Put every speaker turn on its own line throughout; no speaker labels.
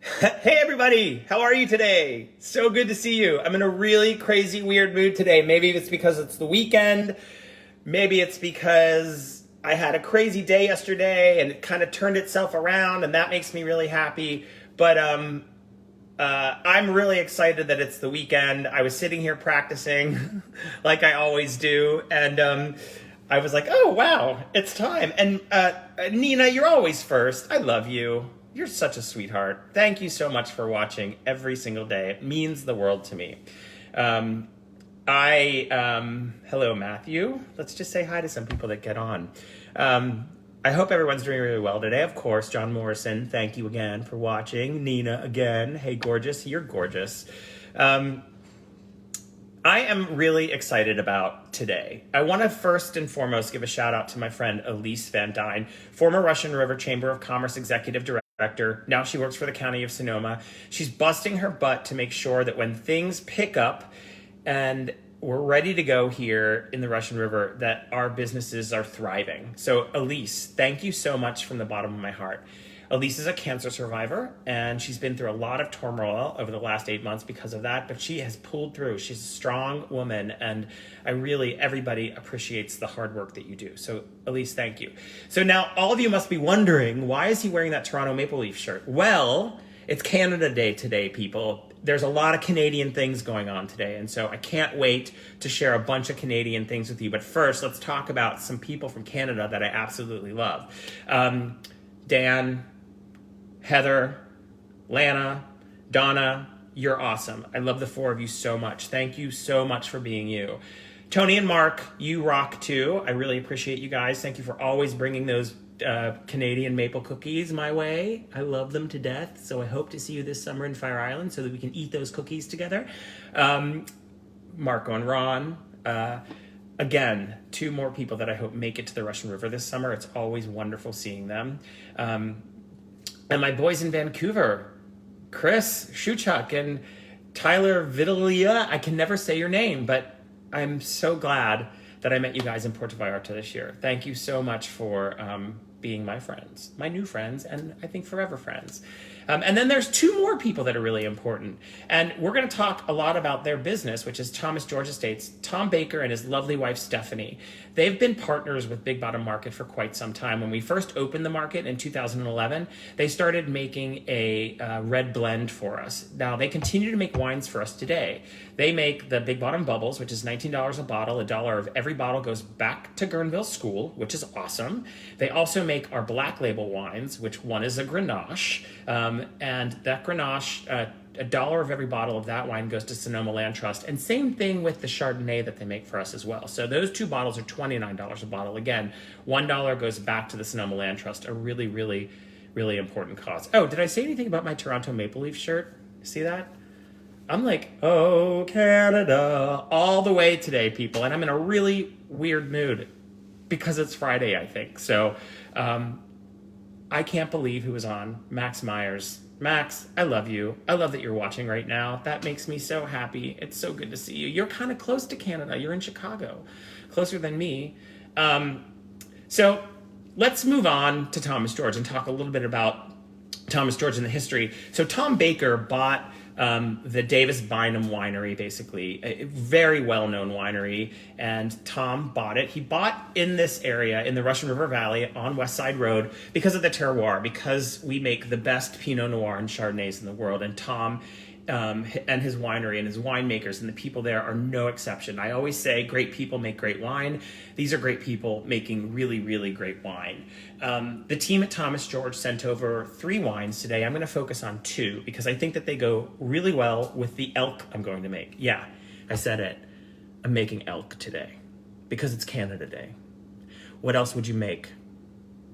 Hey everybody, how are you today? So good to see you. I'm in a really crazy, weird mood today. Maybe it's because it's the weekend. Maybe it's because I had a crazy day yesterday and it kind of turned itself around and that makes me really happy. But I'm really excited that it's the weekend. I was sitting here practicing like I always do, and I was like, oh, wow, it's time. And Nina, you're always first. I love you. You're such a sweetheart. Thank you so much for watching every single day. It means the world to me. Um, Hello, Matthew. Let's just say hi to some people that get on. I hope everyone's doing really well today. Of course, John Morrison, thank you again for watching. Nina, again, hey, gorgeous, you're gorgeous. I am really excited about today. I want to first and foremost give a shout out to my friend Elise Van Dyne, former Russian River Chamber of Commerce Executive Director. Now she works for the County of Sonoma. She's busting her butt to make sure that when things pick up and we're ready to go here in the Russian River, that our businesses are thriving. So Elise, thank you so much from the bottom of my heart. Elise is a cancer survivor, and she's been through a lot of turmoil over the last 8 months because of that, but she has pulled through. She's a strong woman, and everybody appreciates the hard work that you do. So Elise, thank you. So now all of you must be wondering, why is he wearing that Toronto Maple Leaf shirt? Well, it's Canada Day today, people. There's a lot of Canadian things going on today, and so I can't wait to share a bunch of Canadian things with you. But first, let's talk about some people from Canada that I absolutely love. Dan, Heather, Lana, Donna, you're awesome. I love the four of you so much. Thank you so much for being you. Tony and Mark, you rock too. I really appreciate you guys. Thank you for always bringing those Canadian maple cookies my way. I love them to death. So I hope to see you this summer in Fire Island so that we can eat those cookies together. Marco and Ron. Again, two more people that I hope make it to the Russian River this summer. It's always wonderful seeing them. And my boys in Vancouver, Chris Shuchuk and Tyler Vitalia. I can never say your name, but I'm so glad that I met you guys in Puerto Vallarta this year. Thank you so much for being my friends, my new friends, and I think forever friends. And then there's two more people that are really important. And we're going to talk a lot about their business, which is Thomas George Estates. Tom Baker and his lovely wife, Stephanie. They've been partners with Big Bottom Market for quite some time. When we first opened the market in 2011, they started making a red blend for us. Now, they continue to make wines for us today. They make the Big Bottom Bubbles, which is $19 a bottle. $1 of every bottle goes back to Guerneville School, which is awesome. They also make our black label wines, which one is a Grenache. And that Grenache, $1 of every bottle of that wine goes to Sonoma Land Trust. And same thing with the Chardonnay that they make for us as well. So those two bottles are $29 a bottle. Again, $1 goes back to the Sonoma Land Trust, a really, really, really important cause. Oh, did I say anything about my Toronto Maple Leaf shirt? See that? I'm like, oh, Canada, all the way today, people. And I'm in a really weird mood because it's Friday, I think. So I can't believe who was on, Max Myers. Max, I love you. I love that you're watching right now. That makes me so happy. It's so good to see you. You're kind of close to Canada. You're in Chicago, closer than me. So let's move on to Thomas George and talk a little bit about Thomas George and the history. So Tom Baker bought the Davis Bynum Winery, basically, a very well-known winery, and Tom bought it. He bought in this area, in the Russian River Valley on West Side Road, because of the terroir, because we make the best Pinot Noir and Chardonnays in the world, and Tom and his winery and his winemakers and the people there are no exception. I always say great people make great wine. These are great people making really, really great wine. The team at Thomas George sent over 3 wines today. I'm going to focus on 2 because I think that they go really well with the elk I'm going to make. Yeah, I said it. I'm making elk today because it's Canada Day. What else would you make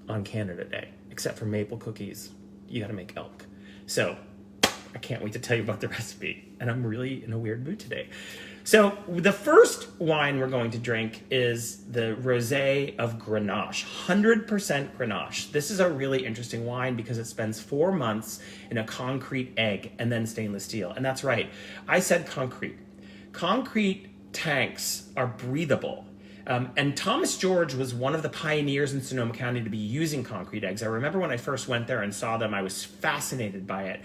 on Canada Day except for maple cookies? You got to make elk. So I can't wait to tell you about the recipe, and I'm really in a weird mood today. So the first wine we're going to drink is the Rosé of Grenache, 100% Grenache. This is a really interesting wine because it spends 4 months in a concrete egg and then stainless steel. And that's right, I said concrete. Concrete tanks are breathable. And Thomas George was one of the pioneers in Sonoma County to be using concrete eggs. I remember when I first went there and saw them, I was fascinated by it.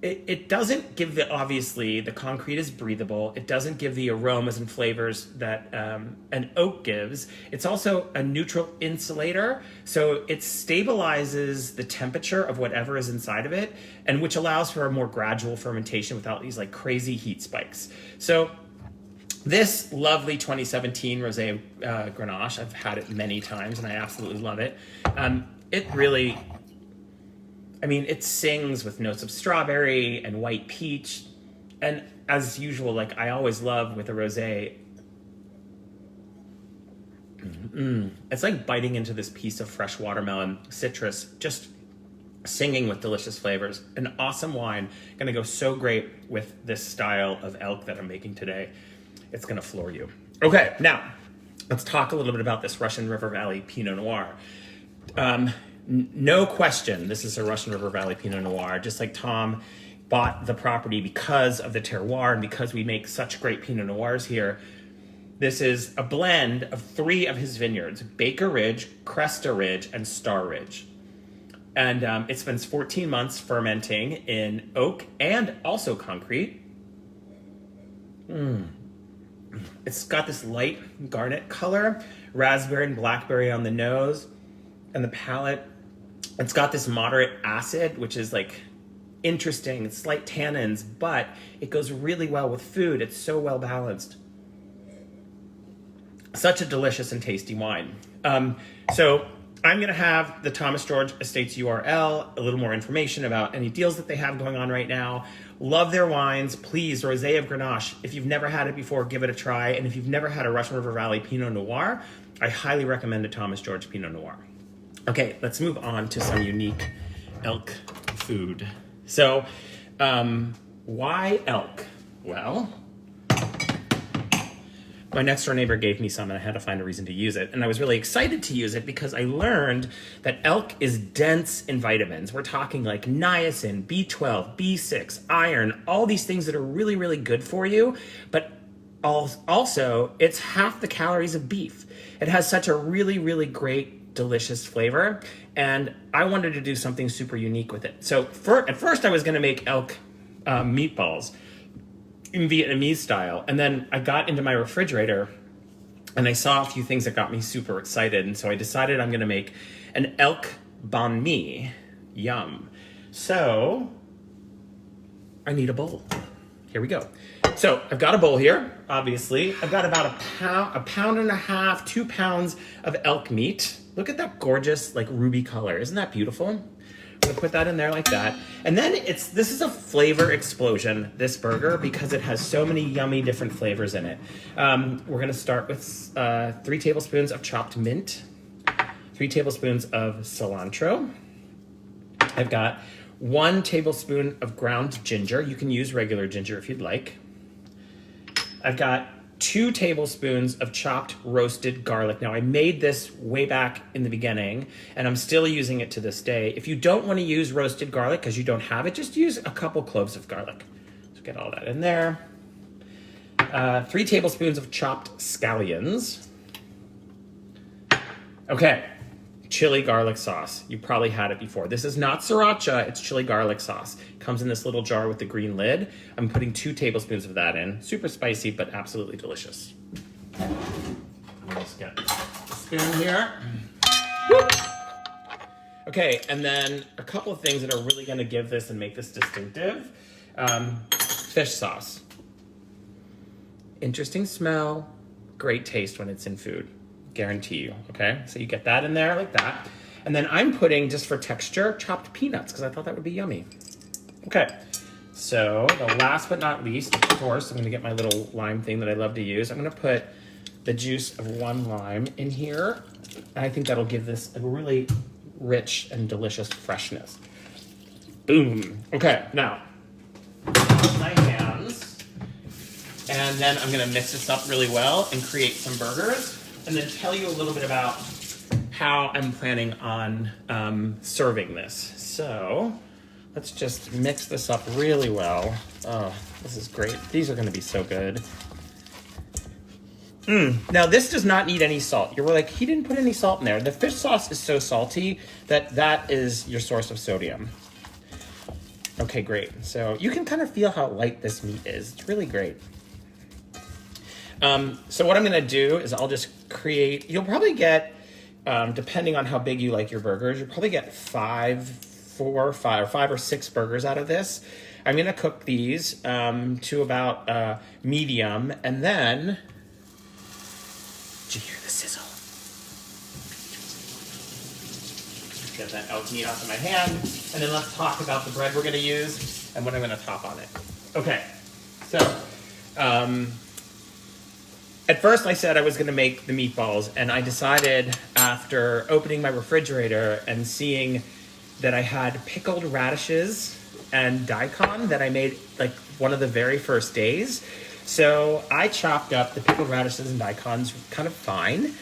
It doesn't give obviously, the concrete is breathable. It doesn't give the aromas and flavors that an oak gives. It's also a neutral insulator, so it stabilizes the temperature of whatever is inside of it, and which allows for a more gradual fermentation without these like crazy heat spikes. So this lovely 2017 Rosé Grenache, I've had it many times and I absolutely love it. It really, I mean, it sings with notes of strawberry and white peach. And as usual, like I always love with a rosé, it's like biting into this piece of fresh watermelon, citrus, just singing with delicious flavors. An awesome wine, gonna go so great with this style of elk that I'm making today. It's gonna floor you. Okay, now, let's talk a little bit about this Russian River Valley Pinot Noir. No question, this is a Russian River Valley Pinot Noir. Just like Tom bought the property because of the terroir and because we make such great Pinot Noirs here. This is a blend of 3 of his vineyards, Baker Ridge, Cresta Ridge, and Star Ridge. And it spends 14 months fermenting in oak and also concrete. It's got this light garnet color, raspberry and blackberry on the nose and the palate. It's got this moderate acid, which is like interesting, slight tannins, but it goes really well with food. It's so well balanced. Such a delicious and tasty wine. So I'm gonna have the Thomas George Estates URL, a little more information about any deals that they have going on right now. Love their wines. Please, Rosé of Grenache, if you've never had it before, give it a try. And if you've never had a Russian River Valley Pinot Noir, I highly recommend a Thomas George Pinot Noir. Okay, let's move on to some unique elk food. So, why elk? Well, my next door neighbor gave me some and I had to find a reason to use it. And I was really excited to use it because I learned that elk is dense in vitamins. We're talking like niacin, B12, B6, iron, all these things that are really, really good for you. But also, it's half the calories of beef. It has such a really, really great, delicious flavor. And I wanted to do something super unique with it. So at first I was gonna make elk meatballs in Vietnamese style. And then I got into my refrigerator and I saw a few things that got me super excited. And so I decided I'm gonna make an elk banh mi. Yum. So I need a bowl. Here we go. So I've got a bowl here, obviously. I've got about a pound and a half, 2 pounds of elk meat. Look at that gorgeous like ruby color. Isn't that beautiful? I'm gonna put that in there like that. And then this is a flavor explosion, this burger, because it has so many yummy different flavors in it. We're gonna start with 3 tablespoons of chopped mint, 3 tablespoons of cilantro. I've got 1 tablespoon of ground ginger. You can use regular ginger if you'd like. I've got 2 tablespoons of chopped roasted garlic. Now I made this way back in the beginning and I'm still using it to this day. If you don't want to use roasted garlic because you don't have it, just use a couple cloves of garlic. So get all that in there. 3 tablespoons of chopped scallions. Okay, chili garlic sauce. You probably had it before. This is not sriracha, it's chili garlic sauce. Comes in this little jar with the green lid. I'm putting 2 tablespoons of that in. Super spicy, but absolutely delicious. Let's get a spoon here. Woo! Okay, and then a couple of things that are really gonna give this and make this distinctive. Fish sauce. Interesting smell, great taste when it's in food. Guarantee you, okay? So you get that in there like that. And then I'm putting, just for texture, chopped peanuts, because I thought that would be yummy. Okay, so the last but not least, of course, I'm gonna get my little lime thing that I love to use. I'm gonna put the juice of 1 lime in here. And I think that'll give this a really rich and delicious freshness. Boom. Okay, now, my hands. And then I'm gonna mix this up really well and create some burgers. And then tell you a little bit about how I'm planning on serving this. So let's just mix this up really well. Oh, this is great. These are gonna be so good. Now, this does not need any salt. You're like, he didn't put any salt in there. The fish sauce is so salty that is your source of sodium. Okay, great. So you can kind of feel how light this meat is. It's really great. So what I'm going to do is I'll just create, you'll probably get, depending on how big you like your burgers, you'll probably get 5 or 6 burgers out of this. I'm going to cook these to about medium, and then... Did you hear the sizzle? Get that elk meat off of my hand, and then let's talk about the bread we're going to use and what I'm going to top on it. Okay, so at first I said I was going to make the meatballs, and I decided after opening my refrigerator and seeing that I had pickled radishes and daikon that I made like one of the very first days. So I chopped up the pickled radishes and daikons kind of fine,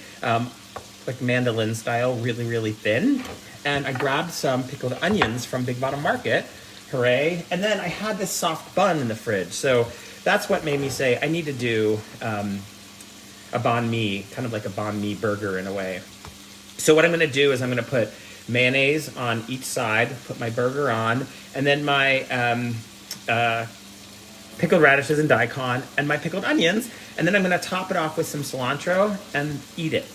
like mandolin style, really, really thin. And I grabbed some pickled onions from Big Bottom Market, hooray. And then I had this soft bun in the fridge. So that's what made me say I need to do a banh mi, kind of like a banh mi burger in a way. So what I'm gonna do is I'm gonna put mayonnaise on each side, put my burger on, and then my pickled radishes and daikon, and my pickled onions, and then I'm going to top it off with some cilantro and eat it.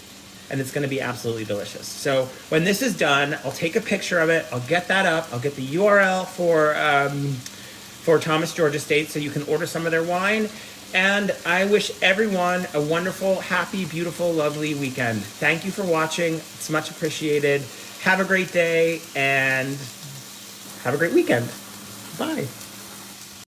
And it's going to be absolutely delicious. So when this is done, I'll take a picture of it, I'll get that up, I'll get the URL for Thomas Georgia State so you can order some of their wine. And I wish everyone a wonderful, happy, beautiful, lovely weekend. Thank you for watching. It's much appreciated. Have a great day and have a great weekend. Bye.